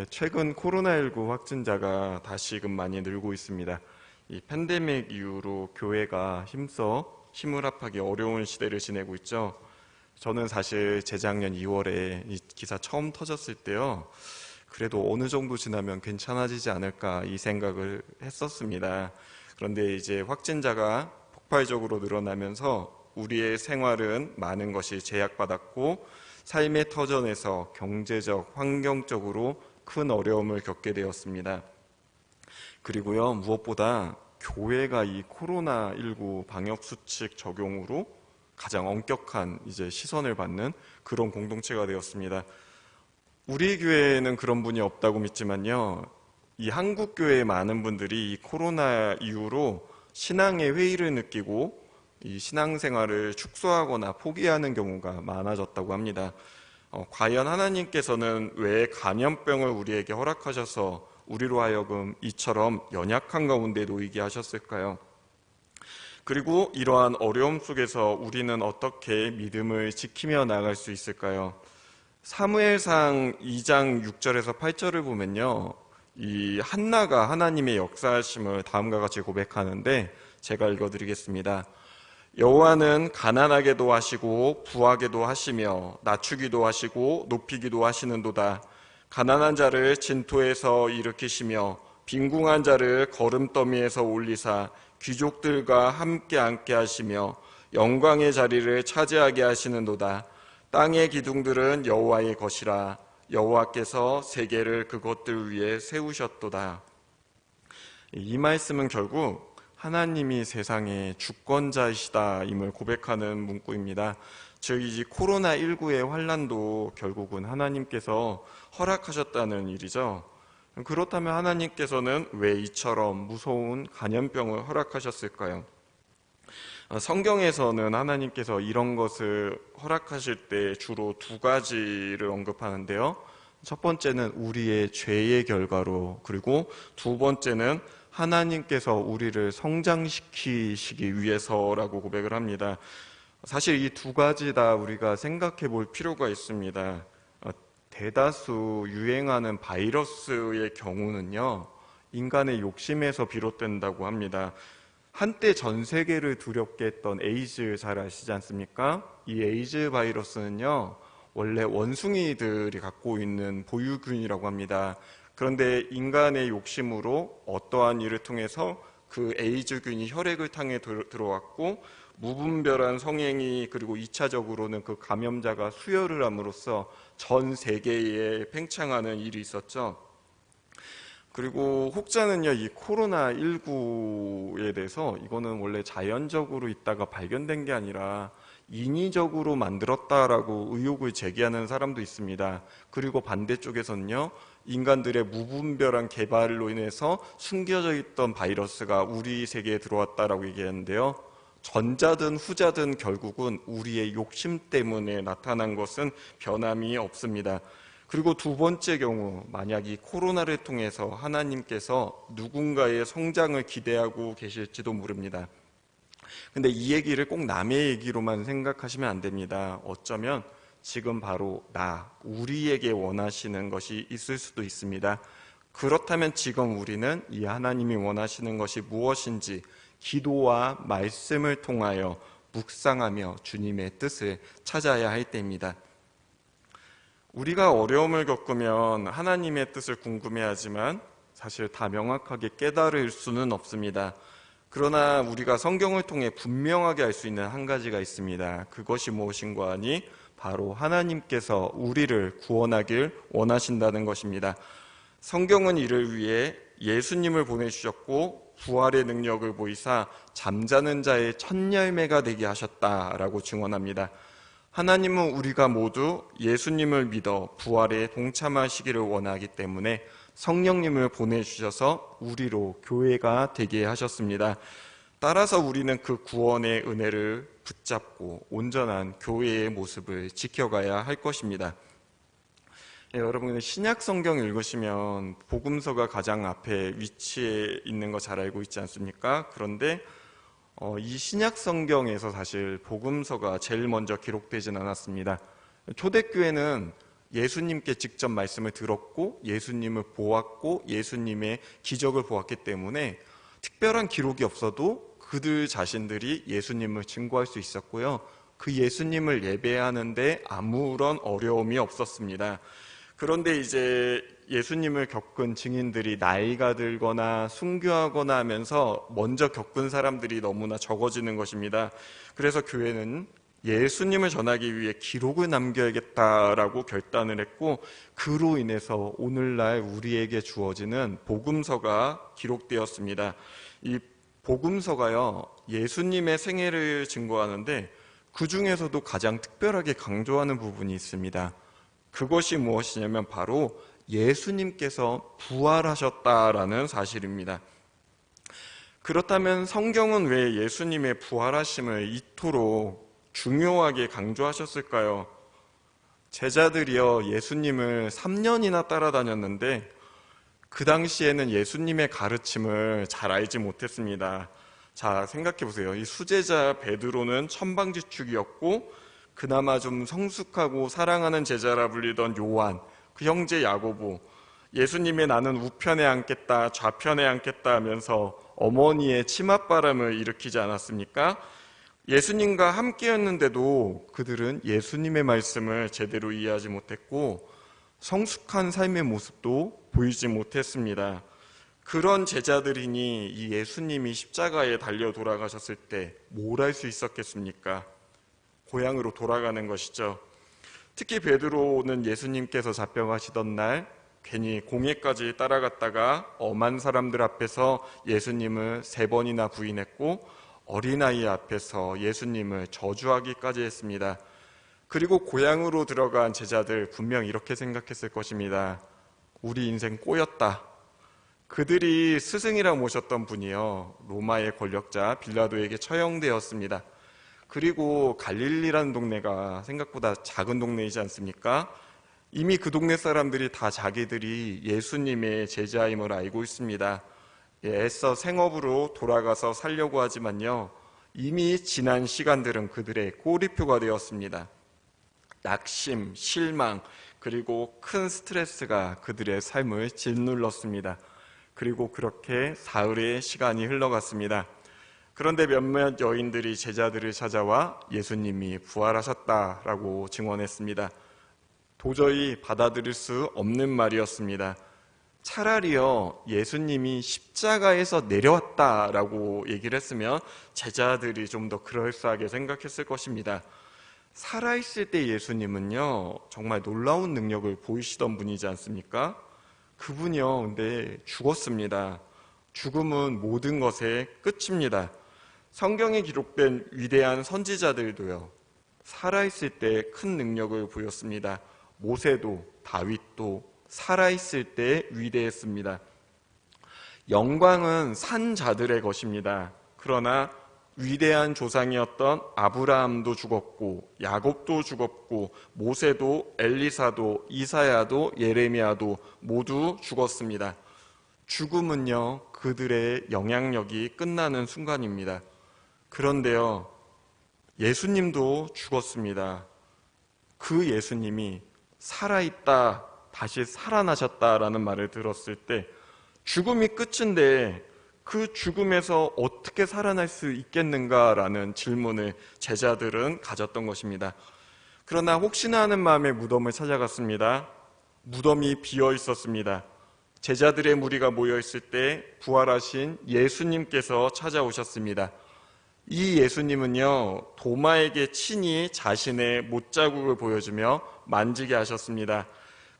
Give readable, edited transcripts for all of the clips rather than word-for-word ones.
최근 코로나19 확진자가 다시금 많이 늘고 있습니다. 이 팬데믹 이후로 교회가 힘써 힘을 합하기 어려운 시대를 지내고 있죠. 저는 사실 재작년 2월에 이 기사 처음 터졌을 때요. 그래도 어느 정도 지나면 괜찮아지지 않을까 이 생각을 했었습니다. 그런데 이제 확진자가 폭발적으로 늘어나면서 우리의 생활은 많은 것이 제약받았고 삶의 터전에서 경제적, 환경적으로 큰 어려움을 겪게 되었습니다. 그리고요, 무엇보다 교회가 이 코로나19 방역수칙 적용으로 가장 엄격한 이제 시선을 받는 그런 공동체가 되었습니다. 우리 교회에는 그런 분이 없다고 믿지만요, 이 한국 교회의 많은 분들이 이 코로나 이후로 신앙의 회의를 느끼고 이 신앙생활을 축소하거나 포기하는 경우가 많아졌다고 합니다. 과연 하나님께서는 왜 감염병을 우리에게 허락하셔서 우리로 하여금 이처럼 연약한 가운데 놓이게 하셨을까요? 그리고 이러한 어려움 속에서 우리는 어떻게 믿음을 지키며 나아갈 수 있을까요? 사무엘상 2장 6절에서 8절을 보면요, 이 한나가 하나님의 역사하심을 다음과 같이 고백하는데 제가 읽어드리겠습니다. 여호와는 가난하게도 하시고 부하게도 하시며 낮추기도 하시고 높이기도 하시는도다. 가난한 자를 진토에서 일으키시며 빈궁한 자를 거름더미에서 올리사 귀족들과 함께 앉게 하시며 영광의 자리를 차지하게 하시는도다. 땅의 기둥들은 여호와의 것이라. 여호와께서 세계를 그것들 위에 세우셨도다. 이 말씀은 결국 하나님이 세상의 주권자이시다임을 고백하는 문구입니다. 즉, 이 코로나19의 환란도 결국은 하나님께서 허락하셨다는 일이죠. 그렇다면 하나님께서는 왜 이처럼 무서운 감염병을 허락하셨을까요? 성경에서는 하나님께서 이런 것을 허락하실 때 주로 두 가지를 언급하는데요. 첫 번째는 우리의 죄의 결과로, 그리고 두 번째는 하나님께서 우리를 성장시키시기 위해서라고 고백을 합니다. 사실 이 두 가지 다 우리가 생각해 볼 필요가 있습니다. 대다수 유행하는 바이러스의 경우는요, 인간의 욕심에서 비롯된다고 합니다. 한때 전 세계를 두렵게 했던 에이즈 잘 아시지 않습니까? 이 에이즈 바이러스는요, 원래 원숭이들이 갖고 있는 보유균이라고 합니다. 그런데 인간의 욕심으로 어떠한 일을 통해서 그 에이즈균이 혈액을 통해 들어왔고 무분별한 성행위, 그리고 2차적으로는 그 감염자가 수혈을 함으로써 전 세계에 팽창하는 일이 있었죠. 그리고 혹자는요, 이 코로나19에 대해서 이거는 원래 자연적으로 있다가 발견된 게 아니라 인위적으로 만들었다라고 의혹을 제기하는 사람도 있습니다. 그리고 반대쪽에서는요, 인간들의 무분별한 개발로 인해서 숨겨져 있던 바이러스가 우리 세계에 들어왔다라고 얘기하는데요. 전자든 후자든 결국은 우리의 욕심 때문에 나타난 것은 변함이 없습니다. 그리고 두 번째 경우, 만약 이 코로나를 통해서 하나님께서 누군가의 성장을 기대하고 계실지도 모릅니다. 근데 이 얘기를 꼭 남의 얘기로만 생각하시면 안 됩니다. 어쩌면 지금 바로 우리에게 원하시는 것이 있을 수도 있습니다. 그렇다면 지금 우리는 이 하나님이 원하시는 것이 무엇인지 기도와 말씀을 통하여 묵상하며 주님의 뜻을 찾아야 할 때입니다. 우리가 어려움을 겪으면 하나님의 뜻을 궁금해하지만 사실 다 명확하게 깨달을 수는 없습니다. 그러나 우리가 성경을 통해 분명하게 알 수 있는 한 가지가 있습니다. 그것이 무엇인가 하니 바로 하나님께서 우리를 구원하길 원하신다는 것입니다. 성경은 이를 위해 예수님을 보내주셨고 부활의 능력을 보이사 잠자는 자의 첫 열매가 되게 하셨다라고 증언합니다. 하나님은 우리가 모두 예수님을 믿어 부활에 동참하시기를 원하기 때문에 성령님을 보내주셔서 우리로 교회가 되게 하셨습니다. 따라서 우리는 그 구원의 은혜를 붙잡고 온전한 교회의 모습을 지켜가야 할 것입니다. 여러분, 신약 성경 읽으시면 복음서가 가장 앞에 위치해 있는 거 잘 알고 있지 않습니까? 그런데 이 신약 성경에서 사실 복음서가 제일 먼저 기록되진 않았습니다. 초대교회는 예수님께 직접 말씀을 들었고 예수님을 보았고 예수님의 기적을 보았기 때문에 특별한 기록이 없어도 그들 자신들이 예수님을 증거할 수 있었고요. 그 예수님을 예배하는데 아무런 어려움이 없었습니다. 그런데 이제 예수님을 겪은 증인들이 나이가 들거나 순교하거나 하면서 먼저 겪은 사람들이 너무나 적어지는 것입니다. 그래서 교회는 예수님을 전하기 위해 기록을 남겨야겠다라고 결단을 했고, 그로 인해서 오늘날 우리에게 주어지는 복음서가 기록되었습니다. 이 복음서가요, 예수님의 생애를 증거하는데 그 중에서도 가장 특별하게 강조하는 부분이 있습니다. 그것이 무엇이냐면 바로 예수님께서 부활하셨다라는 사실입니다. 그렇다면 성경은 왜 예수님의 부활하심을 이토록 중요하게 강조하셨을까요? 제자들이요, 예수님을 3년이나 따라다녔는데 그 당시에는 예수님의 가르침을 잘 알지 못했습니다. 자, 생각해 보세요. 이 수제자 베드로는 천방지축이었고 그나마 좀 성숙하고 사랑하는 제자라 불리던 요한, 그 형제 야고보, 예수님의 나는 우편에 앉겠다 좌편에 앉겠다 하면서 어머니의 치맛바람을 일으키지 않았습니까? 예수님과 함께였는데도 그들은 예수님의 말씀을 제대로 이해하지 못했고 성숙한 삶의 모습도 보이지 못했습니다. 그런 제자들이니 이 예수님이 십자가에 달려 돌아가셨을 때 뭘 할 수 있었겠습니까? 고향으로 돌아가는 것이죠. 특히 베드로는 예수님께서 잡혀가시던 날 괜히 공회까지 따라갔다가 엄한 사람들 앞에서 예수님을 3번이나 부인했고 어린아이 앞에서 예수님을 저주하기까지 했습니다. 그리고 고향으로 들어간 제자들 분명 이렇게 생각했을 것입니다. 우리 인생 꼬였다. 그들이 스승이라 모셨던 분이요, 로마의 권력자 빌라도에게 처형되었습니다. 그리고 갈릴리라는 동네가 생각보다 작은 동네이지 않습니까? 이미 그 동네 사람들이 다 자기들이 예수님의 제자임을 알고 있습니다. 애써 생업으로 돌아가서 살려고 하지만요, 이미 지난 시간들은 그들의 꼬리표가 되었습니다. 낙심, 실망, 그리고 큰 스트레스가 그들의 삶을 짓눌렀습니다. 그리고 그렇게 사흘의 시간이 흘러갔습니다. 그런데 몇몇 여인들이 제자들을 찾아와 예수님이 부활하셨다라고 증언했습니다. 도저히 받아들일 수 없는 말이었습니다. 차라리요, 예수님이 십자가에서 내려왔다라고 얘기를 했으면 제자들이 좀 더 그럴싸하게 생각했을 것입니다. 살아있을 때 예수님은요, 정말 놀라운 능력을 보이시던 분이지 않습니까? 그분이요, 근데 죽었습니다. 죽음은 모든 것의 끝입니다. 성경에 기록된 위대한 선지자들도요, 살아있을 때 큰 능력을 보였습니다. 모세도 다윗도 살아있을 때 위대했습니다. 영광은 산 자들의 것입니다. 그러나 위대한 조상이었던 아브라함도 죽었고 야곱도 죽었고 모세도 엘리사도 이사야도 예레미야도 모두 죽었습니다. 죽음은요, 그들의 영향력이 끝나는 순간입니다. 그런데요, 예수님도 죽었습니다. 그 예수님이 살아있다, 다시 살아나셨다라는 말을 들었을 때 죽음이 끝인데 그 죽음에서 어떻게 살아날 수 있겠는가라는 질문을 제자들은 가졌던 것입니다. 그러나 혹시나 하는 마음에 무덤을 찾아갔습니다. 무덤이 비어 있었습니다. 제자들의 무리가 모여 있을 때 부활하신 예수님께서 찾아오셨습니다. 이 예수님은요, 도마에게 친히 자신의 못자국을 보여주며 만지게 하셨습니다.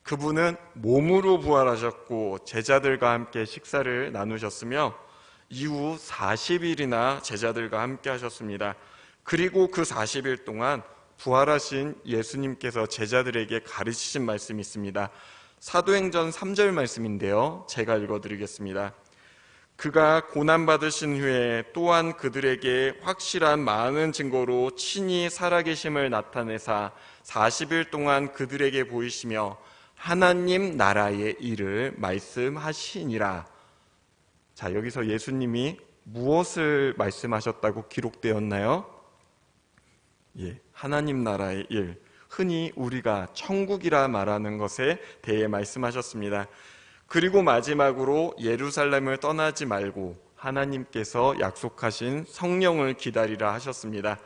그분은 몸으로 부활하셨고 제자들과 함께 식사를 나누셨으며 이후 40일이나 제자들과 함께 하셨습니다. 그리고 그 40일 동안 부활하신 예수님께서 제자들에게 가르치신 말씀이 있습니다. 사도행전 3절 말씀인데요, 제가 읽어드리겠습니다. 그가 고난받으신 후에 또한 그들에게 확실한 많은 증거로 친히 살아계심을 나타내사 40일 동안 그들에게 보이시며 하나님 나라의 일을 말씀하시니라. 자, 여기서 예수님이 무엇을 말씀하셨다고 기록되었나요? 하나님 나라의 일, 흔히 우리가 천국이라 말하는 것에 대해 말씀하셨습니다. 그리고 마지막으로 예루살렘을 떠나지 말고 하나님께서 약속하신 성령을 기다리라 하셨습니다.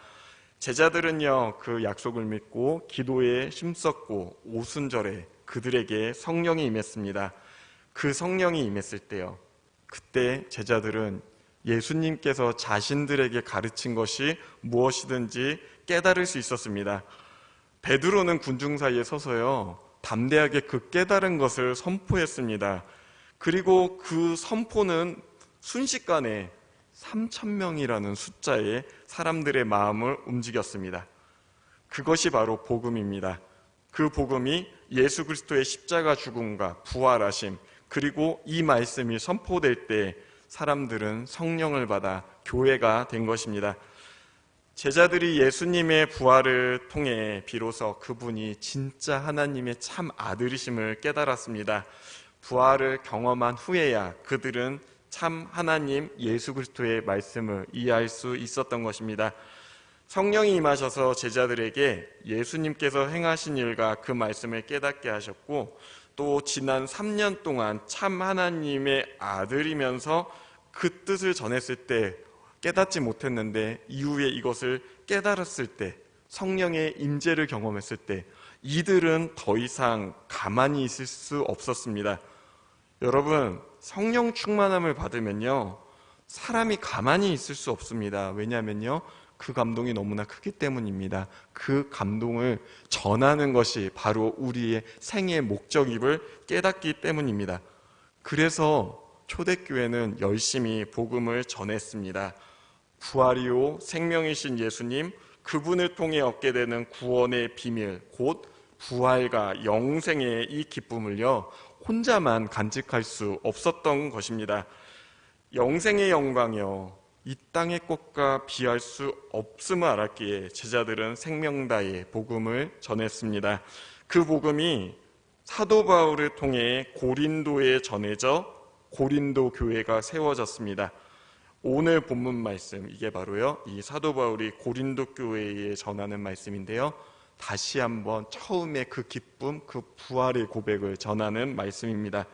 제자들은요, 그 약속을 믿고 기도에 힘썼고 오순절에 그들에게 성령이 임했습니다. 그 성령이 임했을 때요, 그때 제자들은 예수님께서 자신들에게 가르친 것이 무엇이든지 깨달을 수 있었습니다. 베드로는 군중 사이에 서서요, 담대하게 그 깨달은 것을 선포했습니다. 그리고 그 선포는 순식간에 3,000명이라는 숫자의 사람들의 마음을 움직였습니다. 그것이 바로 복음입니다. 그 복음이 예수 그리스도의 십자가 죽음과 부활하심, 그리고 이 말씀이 선포될 때 사람들은 성령을 받아 교회가 된 것입니다. 제자들이 예수님의 부활을 통해 비로소 그분이 진짜 하나님의 참 아들이심을 깨달았습니다. 부활을 경험한 후에야 그들은 참 하나님 예수 그리스도의 말씀을 이해할 수 있었던 것입니다. 성령이 임하셔서 제자들에게 예수님께서 행하신 일과 그 말씀을 깨닫게 하셨고, 또 지난 3년 동안 참 하나님의 아들이면서 그 뜻을 전했을 때 깨닫지 못했는데 이후에 이것을 깨달았을 때, 성령의 임재를 경험했을 때 이들은 더 이상 가만히 있을 수 없었습니다. 여러분, 성령 충만함을 받으면요, 사람이 가만히 있을 수 없습니다. 왜냐하면요, 그 감동이 너무나 크기 때문입니다. 그 감동을 전하는 것이 바로 우리의 생의 목적임을 깨닫기 때문입니다. 그래서 초대교회는 열심히 복음을 전했습니다. 부활이요 생명이신 예수님, 그분을 통해 얻게 되는 구원의 비밀, 곧 부활과 영생의 이 기쁨을요, 혼자만 간직할 수 없었던 것입니다. 영생의 영광이요, 이 땅의 것과 비할 수 없음을 알았기에 제자들은 생명다의 복음을 전했습니다. 그 복음이 사도 바울을 통해 고린도에 전해져 고린도 교회가 세워졌습니다. 오늘 본문 말씀, 이게 바로요, 이 사도 바울이 고린도 교회에 전하는 말씀인데요, 다시 한번 처음에 그 기쁨, 그 부활의 고백을 전하는 말씀입니다.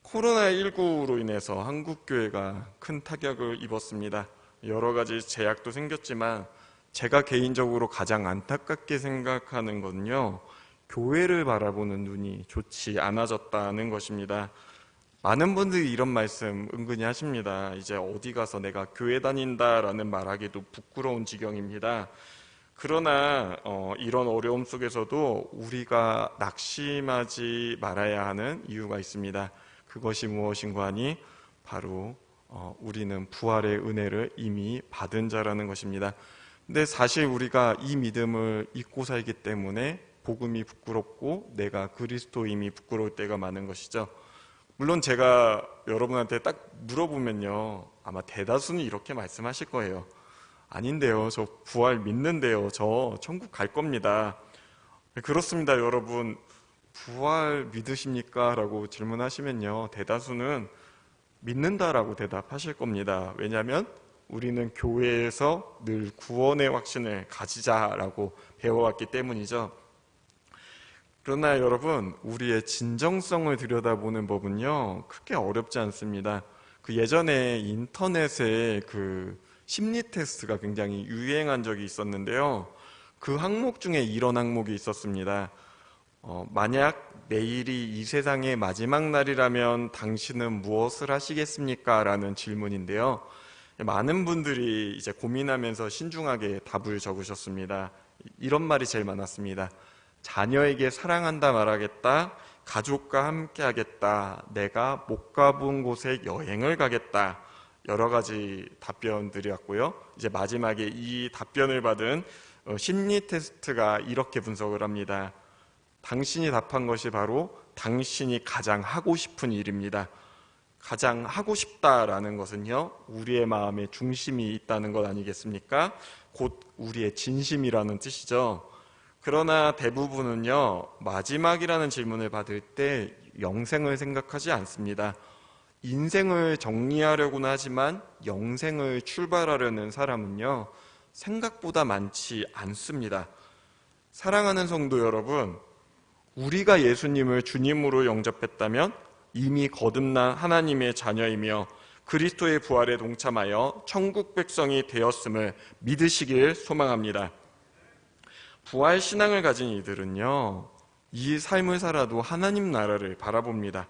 코로나19로 인해서 한국교회가 큰 타격을 입었습니다. 여러 가지 제약도 생겼지만 제가 개인적으로 가장 안타깝게 생각하는 것은요, 교회를 바라보는 눈이 좋지 않아졌다는 것입니다. 많은 분들이 이런 말씀 은근히 하십니다. 이제 어디 가서 내가 교회 다닌다라는 말하기도 부끄러운 지경입니다. 그러나 이런 어려움 속에서도 우리가 낙심하지 말아야 하는 이유가 있습니다. 그것이 무엇인가 하니 바로 우리는 부활의 은혜를 이미 받은 자라는 것입니다. 근데 사실 우리가 이 믿음을 잊고 살기 때문에 복음이 부끄럽고 내가 그리스도임이 부끄러울 때가 많은 것이죠. 물론 제가 여러분한테 딱 물어보면요, 아마 대다수는 이렇게 말씀하실 거예요. 아닌데요, 저 부활 믿는데요, 저 천국 갈 겁니다. 그렇습니다, 여러분. 부활 믿으십니까? 라고 질문하시면요, 대다수는 믿는다라고 대답하실 겁니다. 왜냐하면 우리는 교회에서 늘 구원의 확신을 가지자라고 배워왔기 때문이죠. 그러나 여러분, 우리의 진정성을 들여다보는 법은요, 크게 어렵지 않습니다. 그 예전에 인터넷에 그 심리 테스트가 굉장히 유행한 적이 있었는데요, 그 항목 중에 이런 항목이 있었습니다. 만약 내일이 이 세상의 마지막 날이라면 당신은 무엇을 하시겠습니까? 라는 질문인데요, 많은 분들이 이제 고민하면서 신중하게 답을 적으셨습니다. 이런 말이 제일 많았습니다. 자녀에게 사랑한다 말하겠다, 가족과 함께 하겠다, 내가 못 가본 곳에 여행을 가겠다, 여러 가지 답변들이었고요. 이제 마지막에 이 답변을 받은 심리 테스트가 이렇게 분석을 합니다. 당신이 답한 것이 바로 당신이 가장 하고 싶은 일입니다. 가장 하고 싶다라는 것은요, 우리의 마음에 중심이 있다는 것 아니겠습니까? 곧 우리의 진심이라는 뜻이죠. 그러나 대부분은요, 마지막이라는 질문을 받을 때 영생을 생각하지 않습니다. 인생을 정리하려고는 하지만 영생을 출발하려는 사람은요, 생각보다 많지 않습니다. 사랑하는 성도 여러분, 우리가 예수님을 주님으로 영접했다면 이미 거듭난 하나님의 자녀이며 그리스도의 부활에 동참하여 천국 백성이 되었음을 믿으시길 소망합니다. 부활 신앙을 가진 이들은요, 이 삶을 살아도 하나님 나라를 바라봅니다.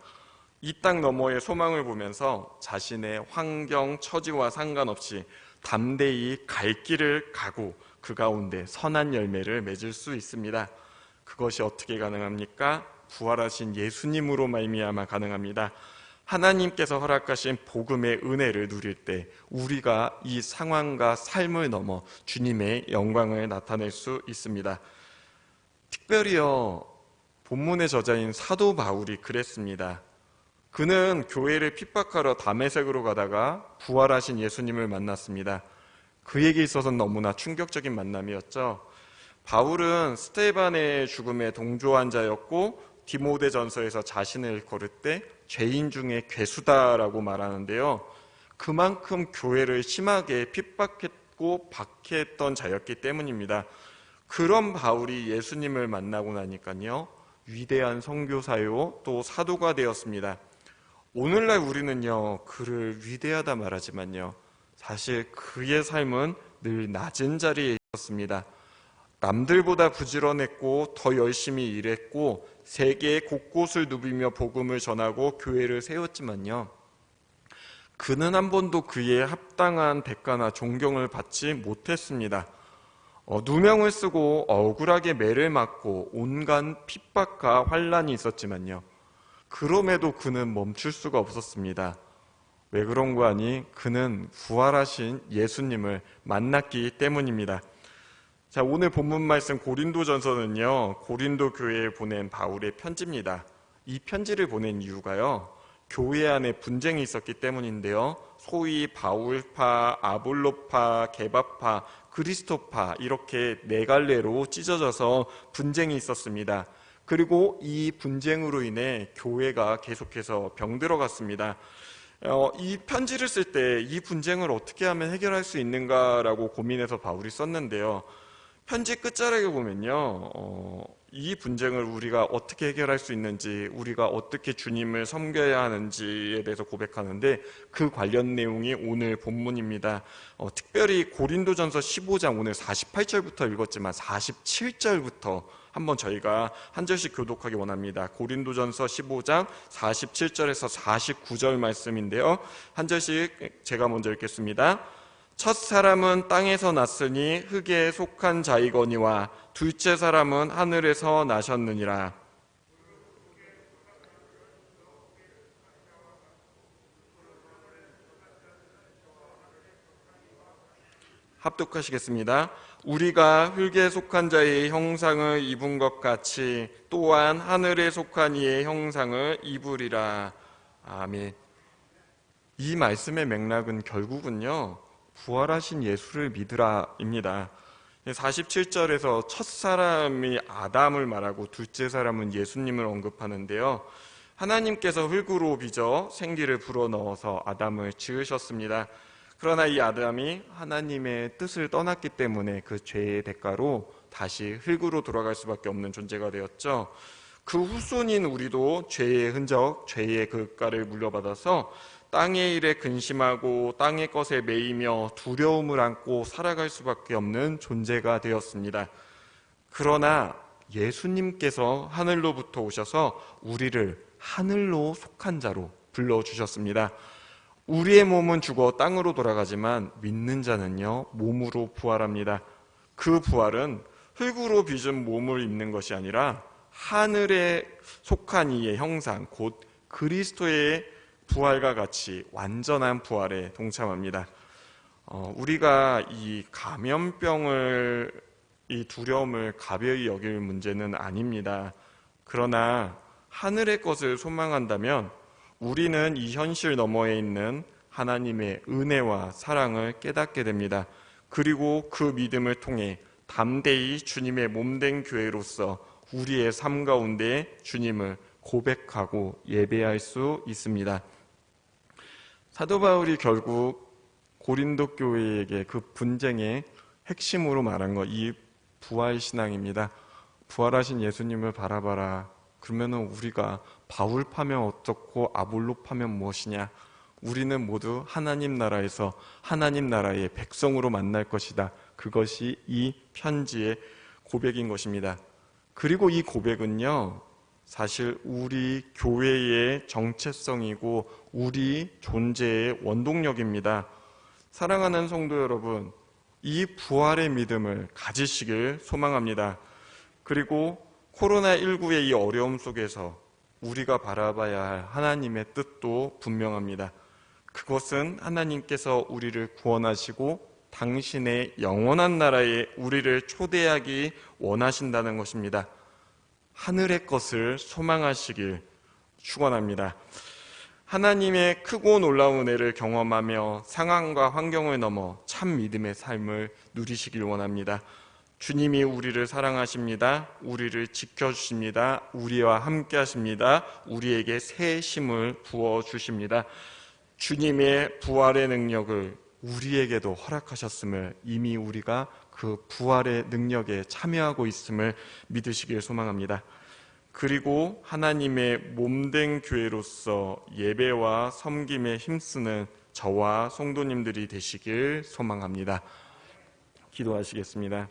이 땅 너머의 소망을 보면서 자신의 환경, 처지와 상관없이 담대히 갈 길을 가고 그 가운데 선한 열매를 맺을 수 있습니다. 그것이 어떻게 가능합니까? 부활하신 예수님으로 말미암아 가능합니다. 하나님께서 허락하신 복음의 은혜를 누릴 때 우리가 이 상황과 삶을 넘어 주님의 영광을 나타낼 수 있습니다. 특별히요, 본문의 저자인 사도 바울이 그랬습니다. 그는 교회를 핍박하러 다메섹으로 가다가 부활하신 예수님을 만났습니다. 그에게 있어서는 너무나 충격적인 만남이었죠. 바울은 스테반의 죽음에 동조한 자였고 디모데전서에서 자신을 일컬을 때 죄인 중에 괴수다라고 말하는데요. 그만큼 교회를 심하게 핍박했고 박해했던 자였기 때문입니다. 그런 바울이 예수님을 만나고 나니까요, 위대한 선교사요 또 사도가 되었습니다. 오늘날 우리는요, 그를 위대하다 말하지만요, 사실 그의 삶은 늘 낮은 자리에 있었습니다. 남들보다 부지런했고 더 열심히 일했고 세계 곳곳을 누비며 복음을 전하고 교회를 세웠지만요, 그는 한 번도 그에 합당한 대가나 존경을 받지 못했습니다. 누명을 쓰고 억울하게 매를 맞고 온갖 핍박과 환란이 있었지만요, 그럼에도 그는 멈출 수가 없었습니다. 왜 그런 거 아니? 그는 부활하신 예수님을 만났기 때문입니다. 자, 오늘 본문 말씀 고린도전서는요, 고린도 교회에 보낸 바울의 편지입니다. 이 편지를 보낸 이유가요, 교회 안에 분쟁이 있었기 때문인데요, 소위 바울파, 아볼로파, 게바파, 그리스도파 이렇게 네 갈래로 찢어져서 분쟁이 있었습니다. 그리고 이 분쟁으로 인해 교회가 계속해서 병들어갔습니다. 이 편지를 쓸 때 이 분쟁을 어떻게 하면 해결할 수 있는가라고 고민해서 바울이 썼는데요, 편지 끝자락에 보면요, 이 분쟁을 우리가 어떻게 해결할 수 있는지, 우리가 어떻게 주님을 섬겨야 하는지에 대해서 고백하는데 그 관련 내용이 오늘 본문입니다. 특별히 고린도전서 15장 오늘 48절부터 읽었지만 47절부터 한번 저희가 한 절씩 교독하기 원합니다. 고린도전서 15장 47절에서 49절 말씀인데요, 한 절씩 제가 먼저 읽겠습니다. 첫 사람은 땅에서 났으니 흙에 속한 자이거니와 둘째 사람은 하늘에서 나셨느니라. 합독하시겠습니다. 우리가 흙에 속한 자의 형상을 입은 것 같이 또한 하늘에 속한 이의 형상을 입으리라. 아멘. 이 말씀의 맥락은 결국은요, 부활하신 예수를 믿으라입니다. 47절에서 첫 사람이 아담을 말하고 둘째 사람은 예수님을 언급하는데요, 하나님께서 흙으로 빚어 생기를 불어넣어서 아담을 지으셨습니다. 그러나 이 아담이 하나님의 뜻을 떠났기 때문에 그 죄의 대가로 다시 흙으로 돌아갈 수밖에 없는 존재가 되었죠. 그 후손인 우리도 죄의 흔적, 죄의 그가를 물려받아서 땅의 일에 근심하고 땅의 것에 매이며 두려움을 안고 살아갈 수밖에 없는 존재가 되었습니다. 그러나 예수님께서 하늘로부터 오셔서 우리를 하늘로 속한 자로 불러주셨습니다. 우리의 몸은 죽어 땅으로 돌아가지만 믿는 자는요, 몸으로 부활합니다. 그 부활은 흙으로 빚은 몸을 입는 것이 아니라 하늘에 속한 이의 형상, 곧 그리스도의 부활과 같이 완전한 부활에 동참합니다. 우리가 이 감염병을, 이 두려움을 가벼이 여길 문제는 아닙니다. 그러나 하늘의 것을 소망한다면 우리는 이 현실 너머에 있는 하나님의 은혜와 사랑을 깨닫게 됩니다. 그리고 그 믿음을 통해 담대히 주님의 몸된 교회로서 우리의 삶 가운데 주님을 고백하고 예배할 수 있습니다. 사도 바울이 결국 고린도 교회에게 그 분쟁의 핵심으로 말한 것, 이 부활신앙입니다. 부활하신 예수님을 바라봐라. 그러면은 우리가 바울 파면 어떻고 아볼로 파면 무엇이냐? 우리는 모두 하나님 나라에서 하나님 나라의 백성으로 만날 것이다. 그것이 이 편지의 고백인 것입니다. 그리고 이 고백은요, 사실 우리 교회의 정체성이고 우리 존재의 원동력입니다. 사랑하는 성도 여러분, 이 부활의 믿음을 가지시길 소망합니다. 그리고 코로나19의 이 어려움 속에서 우리가 바라봐야 할 하나님의 뜻도 분명합니다. 그것은 하나님께서 우리를 구원하시고 당신의 영원한 나라에 우리를 초대하기 원하신다는 것입니다. 하늘의 것을 소망하시길 축원합니다. 하나님의 크고 놀라운 은혜를 경험하며 상황과 환경을 넘어 참 믿음의 삶을 누리시길 원합니다. 주님이 우리를 사랑하십니다. 우리를 지켜주십니다. 우리와 함께 하십니다. 우리에게 새 힘을 부어주십니다. 주님의 부활의 능력을 우리에게도 허락하셨음을, 이미 우리가 그 부활의 능력에 참여하고 있음을 믿으시길 소망합니다. 그리고 하나님의 몸된 교회로서 예배와 섬김에 힘쓰는 저와 성도님들이 되시길 소망합니다. 기도하시겠습니다.